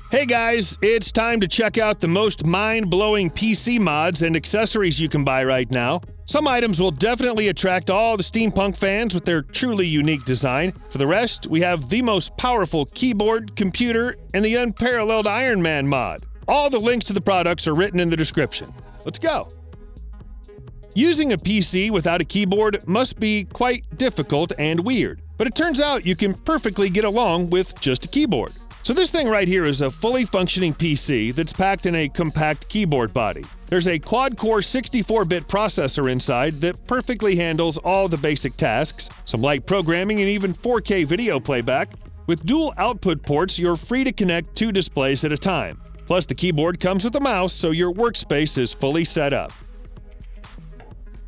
Hey guys, it's time to check out the most mind-blowing PC mods and accessories you can buy right now. Some items will definitely attract all the Steampunk fans with their truly unique design. For the rest, we have the most powerful keyboard, computer, and the unparalleled Ironman mod. All the links to the products are written in the description. Let's go! Using a PC without a keyboard must be quite difficult and weird, but it turns out you can perfectly get along with just a keyboard. So this thing right here is a fully functioning PC that's packed in a compact keyboard body. There's a quad-core 64-bit processor inside that perfectly handles all the basic tasks, some light programming and even 4K video playback. With dual output ports, you're free to connect 2 displays at a time. Plus, the keyboard comes with a mouse, so your workspace is fully set up.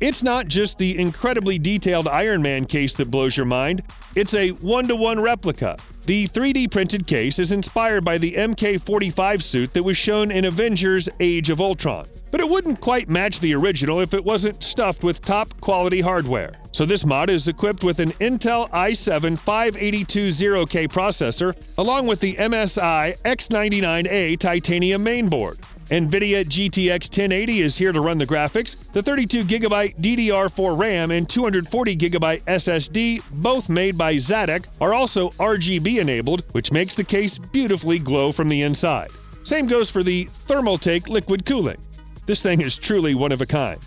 It's not just the incredibly detailed Ironman case that blows your mind, it's a one-to-one replica. The 3D printed case is inspired by the MK45 suit that was shown in Avengers: Age of Ultron. But it wouldn't quite match the original if it wasn't stuffed with top-quality hardware. So this mod is equipped with an Intel i7 5820K processor, along with the MSI X99A titanium mainboard. NVIDIA GTX 1080 is here to run the graphics. The 32GB DDR4 RAM and 240GB SSD, both made by Zadek, are also RGB enabled, which makes the case beautifully glow from the inside. Same goes for the Thermaltake liquid cooling. This thing is truly one of a kind.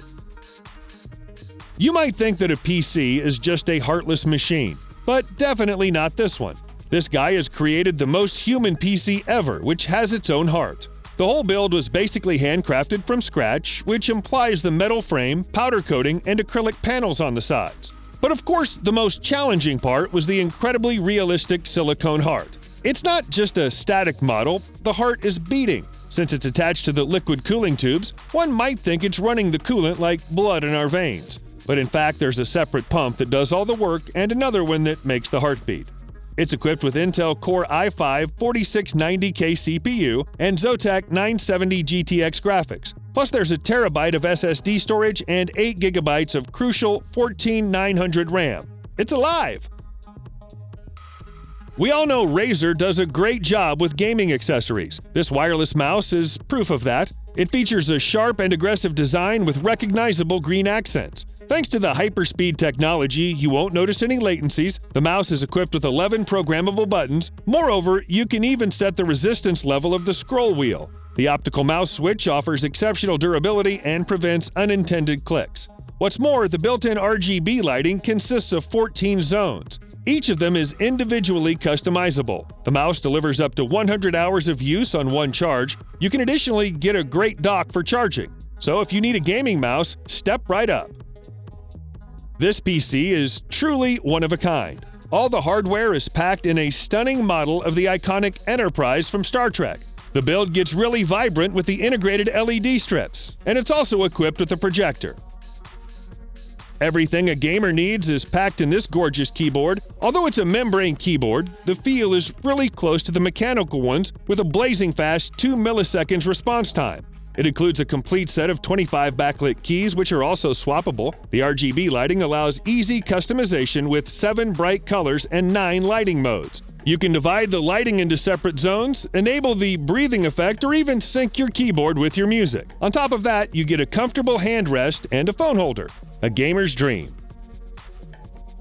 You might think that a PC is just a heartless machine, but definitely not this one. This guy has created the most human PC ever, which has its own heart. The whole build was basically handcrafted from scratch, which implies the metal frame, powder coating, and acrylic panels on the sides. But of course, the most challenging part was the incredibly realistic silicone heart. It's not just a static model, the heart is beating. Since it's attached to the liquid cooling tubes, one might think it's running the coolant like blood in our veins. But in fact, there's a separate pump that does all the work and another one that makes the heart beat. It's equipped with Intel Core i5 4690K CPU and Zotac 970 GTX graphics. Plus there's a terabyte of SSD storage and 8 GB of crucial 14900 RAM. It's alive! We all know Razer does a great job with gaming accessories. This wireless mouse is proof of that. It features a sharp and aggressive design with recognizable green accents. Thanks to the hyperspeed technology, you won't notice any latencies. The mouse is equipped with 11 programmable buttons. Moreover, you can even set the resistance level of the scroll wheel. The optical mouse switch offers exceptional durability and prevents unintended clicks. What's more, the built-in RGB lighting consists of 14 zones. Each of them is individually customizable. The mouse delivers up to 100 hours of use on one charge. You can additionally get a great dock for charging. So if you need a gaming mouse, step right up. This PC is truly one of a kind. All the hardware is packed in a stunning model of the iconic Enterprise from Star Trek. The build gets really vibrant with the integrated LED strips, and it's also equipped with a projector. Everything a gamer needs is packed in this gorgeous keyboard. Although it's a membrane keyboard, the feel is really close to the mechanical ones with a blazing fast 2 milliseconds response time. It includes a complete set of 25 backlit keys, which are also swappable. The RGB lighting allows easy customization with 7 bright colors and 9 lighting modes. You can divide the lighting into separate zones, enable the breathing effect, or even sync your keyboard with your music. On top of that, you get a comfortable handrest and a phone holder. A gamer's dream.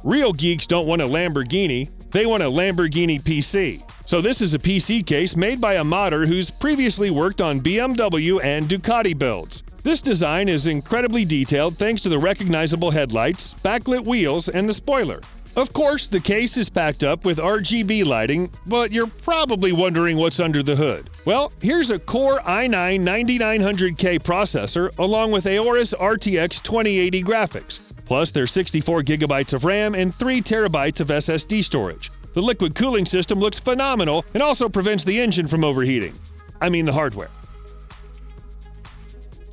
Real geeks don't want a Lamborghini, they want a Lamborghini PC. So this is a PC case made by a modder who's previously worked on BMW and Ducati builds. This design is incredibly detailed thanks to the recognizable headlights, backlit wheels, and the spoiler. Of course, the case is packed up with RGB lighting, but you're probably wondering what's under the hood. Well, here's a Core i9 9900K processor along with Aorus RTX 2080 graphics. Plus, there's 64GB of RAM and 3 TB of SSD storage. The liquid cooling system looks phenomenal and also prevents the engine from overheating. I mean the hardware.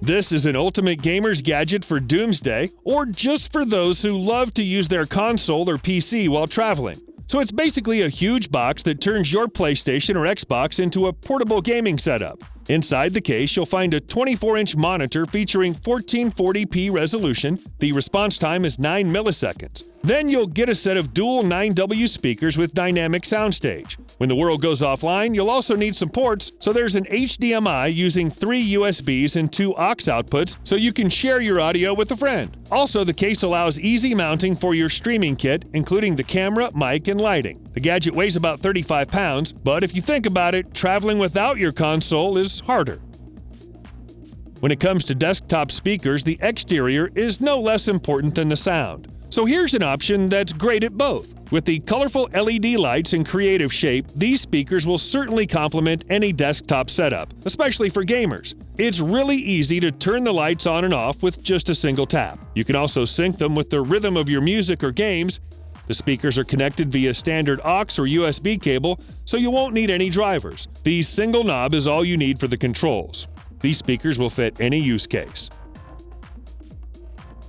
This is an ultimate gamer's gadget for doomsday, or just for those who love to use their console or PC while traveling. So it's basically a huge box that turns your PlayStation or Xbox into a portable gaming setup. Inside the case, you'll find a 24-inch monitor featuring 1440p resolution. The response time is 9 milliseconds. Then you'll get a set of dual 9W speakers with dynamic soundstage. When the world goes offline, you'll also need some ports, so there's an HDMI using 3 USBs and 2 aux outputs so you can share your audio with a friend. Also, the case allows easy mounting for your streaming kit, including the camera, mic, and lighting. The gadget weighs about 35 pounds, but if you think about it, traveling without your console is harder. When it comes to desktop speakers, the exterior is no less important than the sound. So here's an option that's great at both. With the colorful LED lights and creative shape, these speakers will certainly complement any desktop setup, especially for gamers. It's really easy to turn the lights on and off with just a single tap. You can also sync them with the rhythm of your music or games. The speakers are connected via standard aux or USB cable, so you won't need any drivers. The single knob is all you need for the controls. These speakers will fit any use case.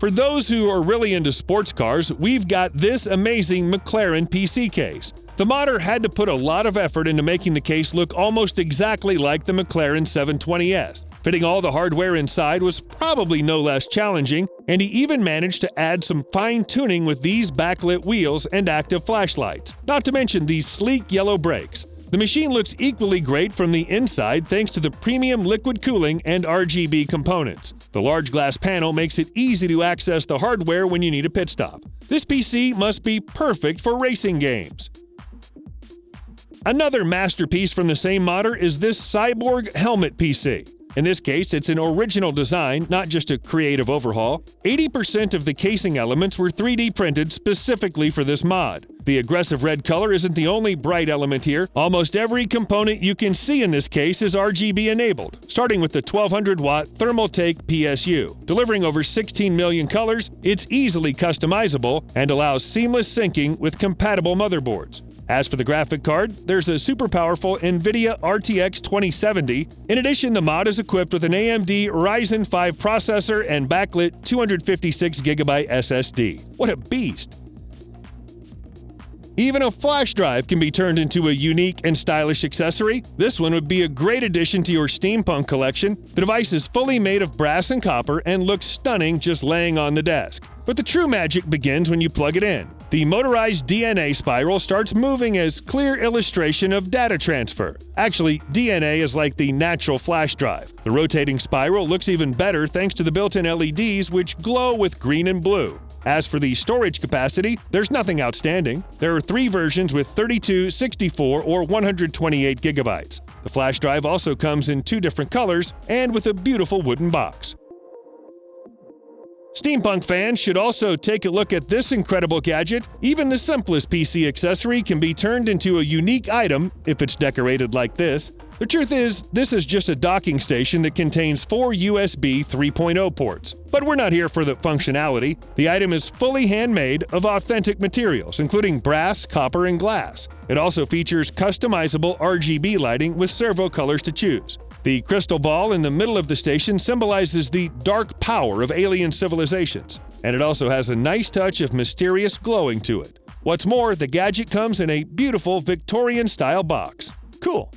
For those who are really into sports cars, we've got this amazing Mclaren PC case. The modder had to put a lot of effort into making the case look almost exactly like the McLaren 720S. Fitting all the hardware inside was probably no less challenging, and he even managed to add some fine-tuning with these backlit wheels and active flashlights, not to mention these sleek yellow brakes. The machine looks equally great from the inside thanks to the premium liquid cooling and RGB components. The large glass panel makes it easy to access the hardware when you need a pit stop. This PC must be perfect for racing games. Another masterpiece from the same modder is this Cyborg helmet PC. In this case, it's an original design, not just a creative overhaul. 80% of the casing elements were 3D printed specifically for this mod. The aggressive red color isn't the only bright element here. Almost every component you can see in this case is RGB enabled, starting with the 1200-watt Thermaltake PSU. Delivering over 16 million colors, it's easily customizable and allows seamless syncing with compatible motherboards. As for the graphic card, there's a super powerful NVIDIA RTX 2070. In addition, the mod is equipped with an AMD Ryzen 5 processor and backlit 256GB SSD. What a beast! Even a flash drive can be turned into a unique and stylish accessory. This one would be a great addition to your Steampunk collection. The device is fully made of brass and copper and looks stunning just laying on the desk. But the true magic begins when you plug it in. The motorized DNA spiral starts moving as clear illustration of data transfer. Actually, DNA is like the natural flash drive. The rotating spiral looks even better thanks to the built-in LEDs, which glow with green and blue. As for the storage capacity, there's nothing outstanding. There are 3 versions with 32, 64, or 128 gigabytes. The flash drive also comes in 2 different colors and with a beautiful wooden box. Steampunk fans should also take a look at this incredible gadget. Even the simplest PC accessory can be turned into a unique item if it's decorated like this. The truth is, this is just a docking station that contains 4 USB 3.0 ports. But we're not here for the functionality. The item is fully handmade of authentic materials, including brass, copper, and glass. It also features customizable RGB lighting with several colors to choose. The crystal ball in the middle of the station symbolizes the dark power of alien civilizations, and it also has a nice touch of mysterious glowing to it. What's more, the gadget comes in a beautiful Victorian-style box. Cool.